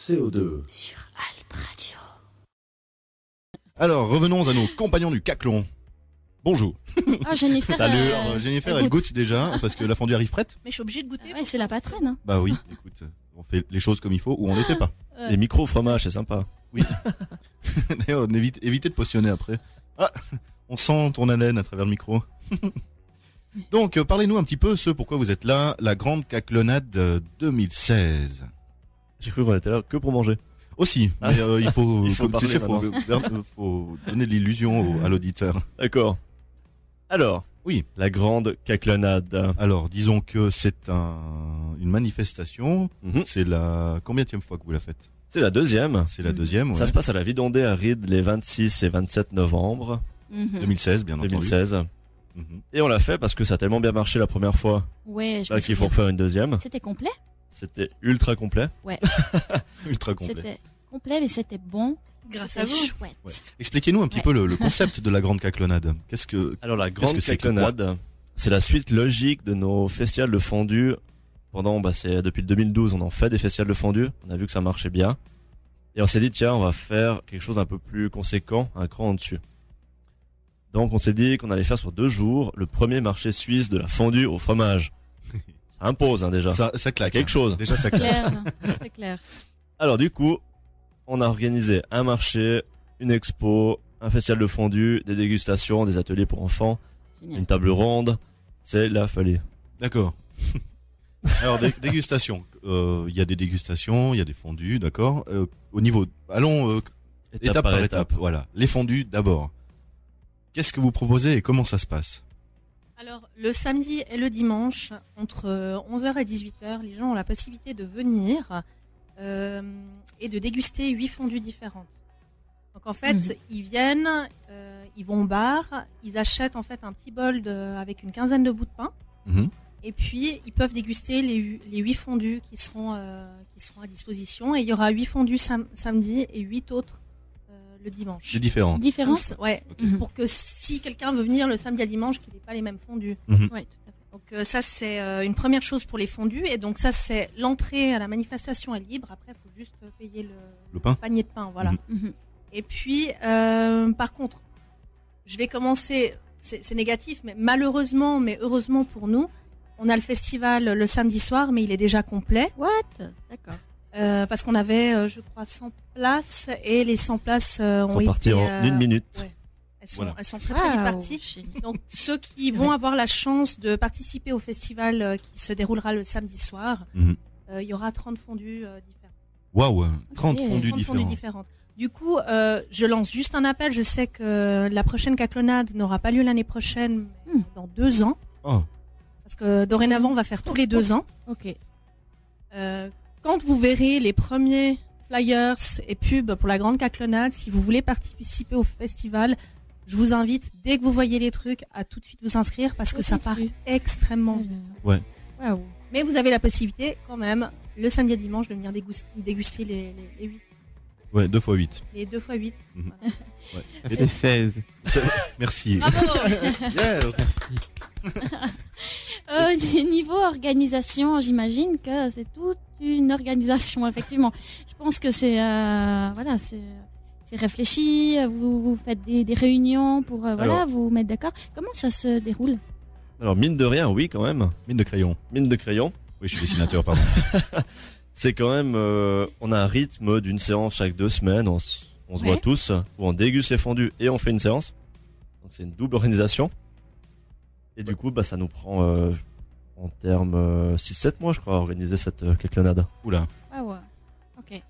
CO2. Sur Alp Radio. Alors, revenons à nos compagnons du caclon. Bonjour. Ah, Jennifer. Salut. Alors, Jennifer, elle goûte déjà, parce que la fondue arrive prête. Mais je suis obligée de goûter. Ouais, c'est la patronne. Hein. Bah oui, écoute, on fait les choses comme il faut ou on les fait pas. Les micros au fromage, c'est sympa. Oui. D'ailleurs, évitez de potionner après. Ah, on sent ton haleine à travers le micro. Donc, parlez-nous un petit peu ce pourquoi vous êtes là, la grande caclonade 2016. J'ai cru qu'on était là que pour manger. Aussi, mais il faut, Il faut parler faut donner de l'illusion à l'auditeur. D'accord. Alors, Oui. la grande caclonade. Alors, disons que c'est une manifestation. Mhm. C'est la combienième fois que vous la faites? C'est la deuxième. C'est la deuxième, ouais. Ça se passe à la Vidondée à Ried les 26 et 27 novembre Mhm. 2016, bien entendu. 2016. Mhm. Et on l'a fait parce que ça a tellement bien marché la première fois Ouais, je là me qu'il faut souviens. refaire une deuxième. C'était complet. C'était ultra complet. Ultra complet. C'était complet, mais c'était bon. Grâce à C'était vous. chouette. Ouais. Expliquez-nous un petit Ouais. peu le concept de la grande caclonade. Qu'est-ce que Alors la grande que c'est que caclonade, c'est la suite logique de nos festivals de fondue. C'est depuis le 2012, on en fait des festivals de fondue. On a vu que ça marchait bien. Et on s'est dit, tiens, on va faire quelque chose un peu plus conséquent, un cran en dessus. Donc on s'est dit qu'on allait faire sur 2 jours le premier marché suisse de la fondue au fromage. Ça impose déjà. ça claque Quelque chose. Déjà ça claque. Clair, c'est clair. Alors du coup, on a organisé un marché, une expo, un festival de fondue, des dégustations, des ateliers pour enfants, Génial. une table ronde. C'est la folie. D'accord. Alors dégustation. Il y a des dégustations, il y a des fondues, d'accord. Au niveau, allons étape par étape. Voilà. Les fondues d'abord. Qu'est-ce que vous proposez et comment ça se passe? Alors, le samedi et le dimanche, entre 11h et 18h, les gens ont la possibilité de venir et de déguster 8 fondues différentes. Donc, en fait, ils viennent, ils vont au bar, ils achètent en fait un petit bol avec une quinzaine de bouts de pain. Mhm. Et puis, ils peuvent déguster les 8 fondues qui seront à disposition. Et il y aura 8 fondues samedi et 8 autres le dimanche. C'est différent. Différence. Ouais, Ok. Mhm. pour que si quelqu'un veut venir le samedi à dimanche, qu'il n'ait pas les mêmes fondues. Ouais, tout à fait. Donc ça, c'est une première chose pour les fondus. Et donc ça, c'est l'entrée à la manifestation est libre. Après, il faut juste payer Le pain. panier de pain. Voilà. Mhm. Mhm. Et puis, par contre, je vais commencer, c'est négatif, mais malheureusement, mais heureusement pour nous, on a le festival le samedi soir, mais il est déjà complet. What? D'accord. Parce qu'on avait, je crois, 100 places et les 100 places ont Ils sont été... partis en 1 minute. ouais. Voilà. Elles sont très très vite Waouh, parties. génial. Donc ceux qui vont avoir la chance de participer au festival qui se déroulera le samedi soir, Mhm. il y aura 30 fondues différentes. Waouh, 30 Ok. fondues 30 fondues différentes. différentes. Du coup, je lance juste un appel. Je sais que la prochaine caclonade n'aura pas lieu l'année prochaine, mais dans 2 ans. Oh. Parce que dorénavant, on va faire tous les 2 ans. Ok. Quand vous verrez les premiers flyers et pubs pour la grande caclonade, si vous voulez participer au vestival, je vous invite, dès que vous voyez les trucs, à tout de suite vous inscrire parce que ça part extrêmement vite. Ouais. Waouh. Mais vous avez la possibilité, quand même, le samedi et dimanche, de venir déguster les 8, Ouais, 2 x 8. les 2 x 8. Mhm. Voilà. Ouais. Et 16. Merci. Bravo. Yeah. Niveau organisation, j'imagine que c'est toute une organisation, effectivement. Je pense que c'est voilà, c'est réfléchi. Vous faites des réunions pour voilà, Alors. vous mettre d'accord. Comment ça se déroule? Alors mine de rien, oui quand même. Mine de crayon. Mine de crayon. Oui, je suis dessinateur, pardon. C'est quand même, on a un rythme d'une séance chaque 2 semaines. On se Ouais. voit tous, où on déguste les fondus et on fait une séance. Donc c'est une double organisation. Et du coup, ça nous prend en termes 6-7 mois, je crois, à organiser cette caclonade. Oula. Ah ouais. Ok.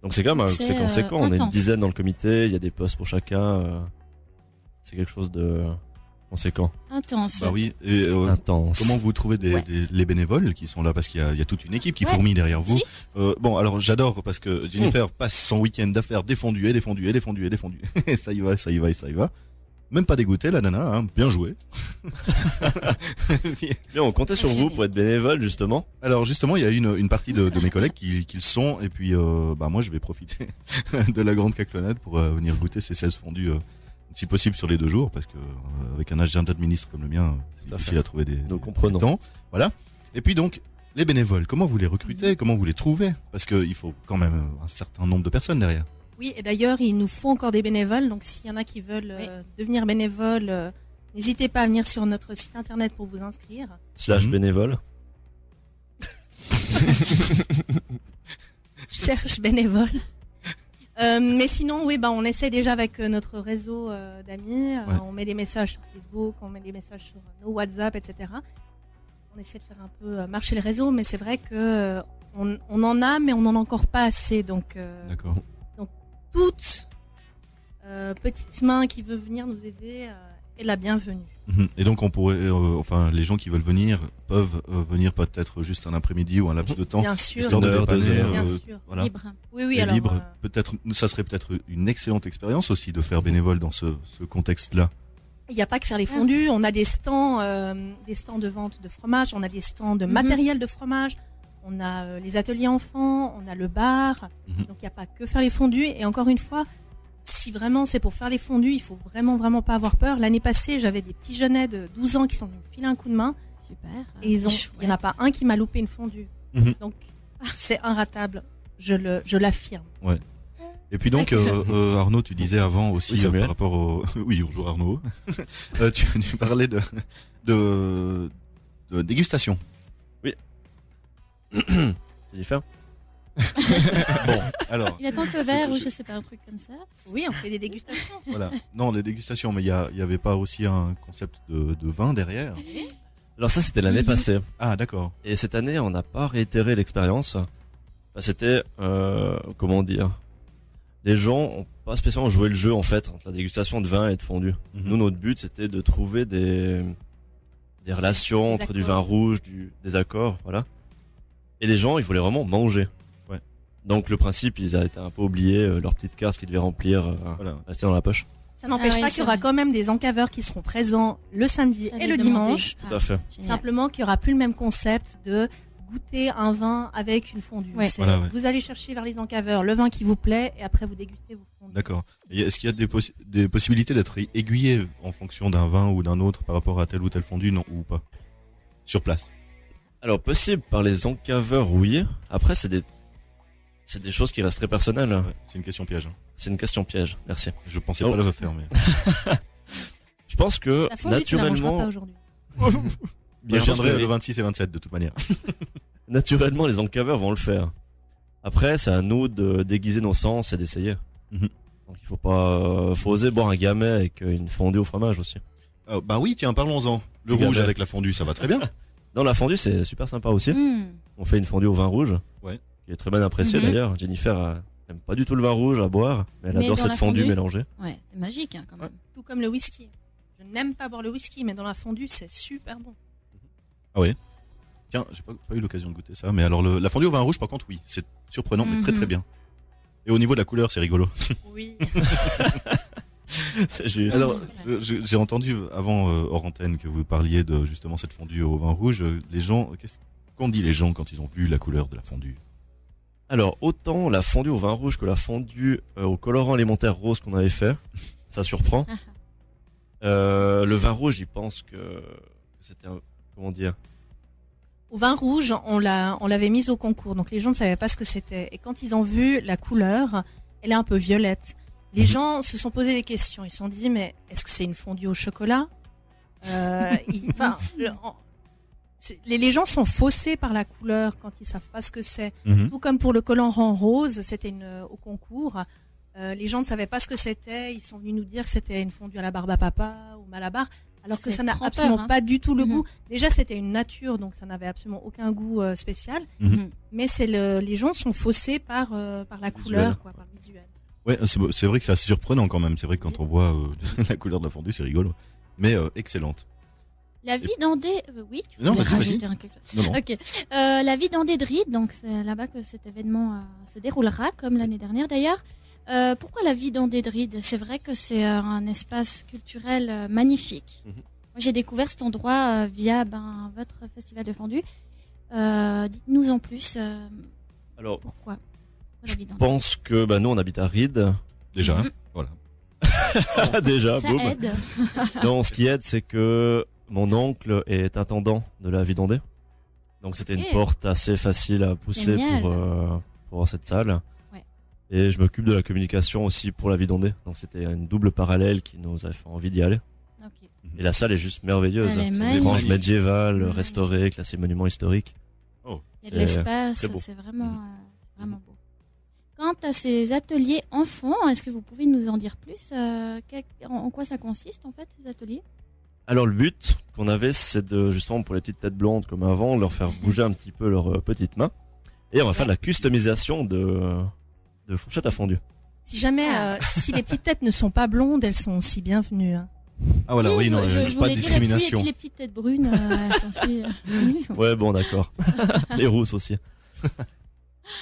Donc c'est quand même C'est, c'est conséquent. On est une intense. dizaine dans le comité, il y a des postes pour chacun. C'est quelque chose de conséquent, Intense. Bah oui. Et, intense. comment vous trouvez Ouais. les bénévoles qui sont là parce qu'il y a toute une équipe qui Ouais. fourmille derrière vous. Si. Bon, alors j'adore parce que Jennifer passe son week-end à faire des fondus et des fondus et des fondus et des fondus. Et ça y va, ça y va et ça y va. Même pas dégoûté la nana, hein. Bien joué. Bien, on comptait sur vous pour être bénévole justement. Alors justement, il y a une partie de mes collègues qui le sont et puis moi je vais profiter de la grande caclonade pour venir goûter ces 16 fondus si possible sur les 2 jours parce que avec un agenda de ministre comme le mien, c'est Tout à difficile fait. à trouver des Nous comprenons. temps. Voilà. Et puis donc Les bénévoles, comment vous les recrutez, comment vous les trouvez? Parce qu'il faut quand même un certain nombre de personnes derrière. Oui, et d'ailleurs, il nous faut encore des bénévoles. Donc, s'il y en a qui veulent devenir bénévoles, n'hésitez pas à venir sur notre site internet pour vous inscrire. / bénévole. Cherche bénévole. Mais sinon, oui, on essaie déjà avec notre réseau d'amis. On met des messages sur Facebook, on met des messages sur nos WhatsApp, etc. On essaie de faire un peu marcher le réseau, mais c'est vrai que on en a, mais on n'en a encore pas assez. Donc, D'accord. toute petite main qui veut venir nous aider est la bienvenue. Et donc on pourrait, les gens qui veulent venir peuvent venir peut-être juste un après-midi ou un laps de temps. Bien sûr. Histoire de 1 heure, 2 dépanner, heures. Bien sûr. Voilà. Libre. Oui, Et alors. libre. Peut-être, ça serait peut-être une excellente expérience aussi de faire bénévole dans ce contexte-là. Il n'y a pas que faire les fondus, on a des stands de vente de fromage, on a des stands de matériel de fromage, on a les ateliers enfants, on a le bar. Donc il n'y a pas que faire les fondus. Et encore une fois, si vraiment c'est pour faire les fondus, il faut vraiment pas avoir peur. L'année passée, j'avais des petits jeunets de 12 ans qui sont venus me filer un coup de main. Super. Et il n'y en a pas un qui m'a loupé une fondue. Donc c'est inratable, je l'affirme. Ouais. Et puis donc Arnaud, tu disais avant aussi Oui, Samuel. par rapport au oui, bonjour Arnaud. tu parlais de dégustation. J'ai dit faire. Bon, alors Il attend le feu vert ou je sais pas, un truc comme ça. Oui, on fait des dégustations. voilà. Non, les dégustations, mais il y avait pas aussi un concept de vin derrière. Alors ça, c'était l'année passée. Ah, d'accord. Et cette année, on n'a pas réitéré l'expérience. C'était, comment dire, les gens ont pas spécialement joué le jeu en fait entre la dégustation de vin et de fondue. Nous, notre but, c'était de trouver des relations Des entre du accords. vin rouge, des accords, voilà. Et les gens, ils voulaient vraiment manger. Ouais. Donc le principe, ils avaient été un peu oubliés, leur petite carte qu'ils devaient remplir, Voilà. rester dans la poche. Ça n'empêche Ah oui, pas c'est qu'il y aura vrai. quand même des encaveurs qui seront présents le samedi J'allais et le demander. dimanche. Tout à fait. Génial. Simplement qu'il n'y aura plus le même concept de goûter un vin avec une fondue. Ouais. C'est- Voilà, ouais. Vous allez chercher vers les encaveurs le vin qui vous plaît et après vous dégustez vos fondues. D'accord. Et est-ce qu'il y a des possibilités d'être aiguillé en fonction d'un vin ou d'un autre par rapport à tel ou tel fondu, non, ou pas? Sur place. Alors possible par les encaveurs, oui. Après, c'est des choses qui restent très personnelles. Ouais, c'est une question piège. Hein. C'est une question piège. Merci. Je pensais Oh. pas le refaire, mais. Je pense que La fondue, tu la mangeras naturellement, pas aujourd'hui. Je je pense viendrai que le 26 et 27 de toute manière. naturellement, les encaveurs vont le faire. Après, c'est à nous de déguiser nos sens et d'essayer. Mhm. Donc il faut oser boire un gamay avec une fondue au fromage aussi. Bah oui, tiens, parlons-en. Le Du rouge gamay. avec la fondue, ça va très bien. Dans la fondue, c'est super sympa aussi. On fait une fondue au vin rouge. Ouais. Qui est très bien appréciée Mhm. d'ailleurs. Jennifer aime pas du tout le vin rouge à boire, mais elle Mais adore dans cette la fondue fondue mélangée. Ouais, c'est magique hein, quand même. Tout comme le whisky. Je n'aime pas boire le whisky, mais dans la fondue, c'est super bon. Tiens, j'ai pas eu l'occasion de goûter ça, mais alors la fondue au vin rouge, par contre, oui, c'est surprenant, mais très Mhm. très bien. Et au niveau de la couleur, c'est rigolo. Oui. C'est juste. Alors, Ouais. j'ai entendu avant hors antenne que vous parliez de justement cette fondue au vin rouge. Les gens, qu'ont dit les gens quand ils ont vu la couleur de la fondue? Alors, autant la fondue au vin rouge que la fondue au colorant alimentaire rose qu'on avait fait, ça surprend. Le vin rouge, j'y pense que c'était comment dire. Au vin rouge, on l'avait mise au concours, donc les gens ne savaient pas ce que c'était. Et quand ils ont vu la couleur, elle est un peu violette. Les gens se sont posé des questions. Ils se sont dit, mais est-ce que c'est une fondue au chocolat les gens sont faussés par la couleur quand ils savent pas ce que c'est. Mhm. Tout comme pour le colorant rose, c'était au concours. Les gens ne savaient pas ce que c'était. Ils sont venus nous dire que c'était une fondue à la barbe à papa ou malabar, alors que C'est ça n'a trompeur, absolument hein. pas du tout le Mhm. goût. Déjà, c'était une nature, donc ça n'avait absolument aucun goût spécial. Mhm. Mais les gens sont faussés par la couleur, quoi, par le visuel. Ouais, c'est vrai que c'est assez surprenant quand même. C'est vrai que quand on voit la couleur de la fondue, c'est rigolo. Mais excellente. La Vidandée, oui, tu Non, voulais vas-y, rajouter quelque chose. Non, non. Ok. La Vidandée de Ried, donc c'est là-bas que cet événement se déroulera, comme l'année dernière d'ailleurs. Pourquoi la Vidandée de Ried? C'est vrai que c'est un espace culturel magnifique. Mhm. Moi, j'ai découvert cet endroit via votre festival de fondue. Dites-nous en plus Alors, pourquoi la je Vidandée. pense que nous on habite à Ried. Déjà, Mhm. hein, voilà. Déjà, Ça boum. aide. Non, ce qui aide, c'est que mon oncle est intendant de la Vidandée. Donc c'était une porte assez facile à pousser pour cette salle. Ouais. Et je m'occupe de la communication aussi pour la vie d'Ondée. Donc c'était une double parallèle qui nous avait fait envie d'y aller. Ok. Et la salle est juste merveilleuse. Elle est C'est une magnifique. grange médiévale, Magnifique. restaurée, classée monument historique. Il y a de l'espace, très beau. c'est vraiment beau. Quant à ces ateliers enfants, est-ce que vous pouvez nous en dire plus en quoi ça consiste en fait ces ateliers? Alors le but qu'on avait, c'est de justement pour les petites têtes blondes comme avant, leur faire bouger un petit peu leurs petites mains. Et on va faire de la customisation de fourchettes à fondu. Si jamais, si les petites têtes ne sont pas blondes, elles sont aussi bienvenues. Hein. Ah voilà, oui, non, je pas de voulais dire, discrimination. et puis les petites têtes brunes, elles sont aussi venues. Ouais, bon, d'accord. Les rousses aussi.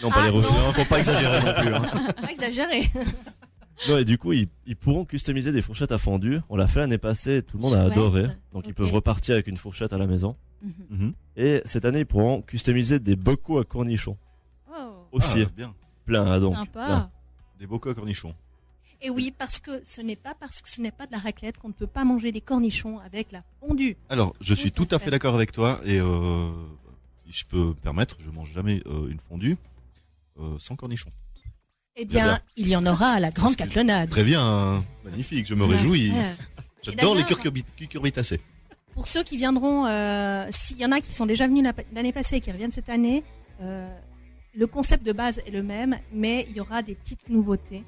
Non, pas les rousses. Non, faut pas exagérer non plus. Hein. Pas exagéré. Non, et du coup, ils pourront customiser des fourchettes à fondu. On l'a fait l'année passée, tout le monde a Chouette. adoré. Donc ils Ok. peuvent repartir avec une fourchette à la maison. Mhm. Mhm. Et cette année, ils pourront customiser des bocaux à cornichons. Oh, Aussi, Ah, bien. plein, hein, donc. sympa. Plein. Des bocaux à cornichons. Et oui, parce que ce n'est pas de la raclette qu'on ne peut pas manger des cornichons avec la fondue. Alors, je suis Tout tout à à fait. fait d'accord avec toi et si je peux me permettre, je mange jamais une fondue sans cornichons. Eh bien, bien, il y en aura à la grande Parce que- catlonade. Très bien, hein. Magnifique, je me Ouais, réjouis. c'est- J'adore Et les d'ailleurs- cucurbitacées. Pour ceux qui viendront, s'il y en a qui sont déjà venus l'année passée et qui reviennent cette année, le concept de base est le même, mais il y aura des petites nouveautés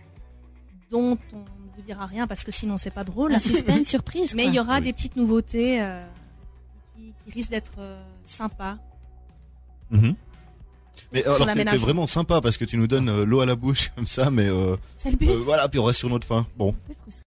dont on ne vous dira rien parce que sinon c'est pas drôle. La suspense, surprise. Mais quoi. il y aura Oui. des petites nouveautés qui risquent d'être sympas. Mhm. Mais Sur alors, t'es l'aménagement. vraiment sympa parce que tu nous donnes l'eau à la bouche comme ça, mais C'est le but. voilà, puis on reste sur notre faim. Bon, Un peu frustré.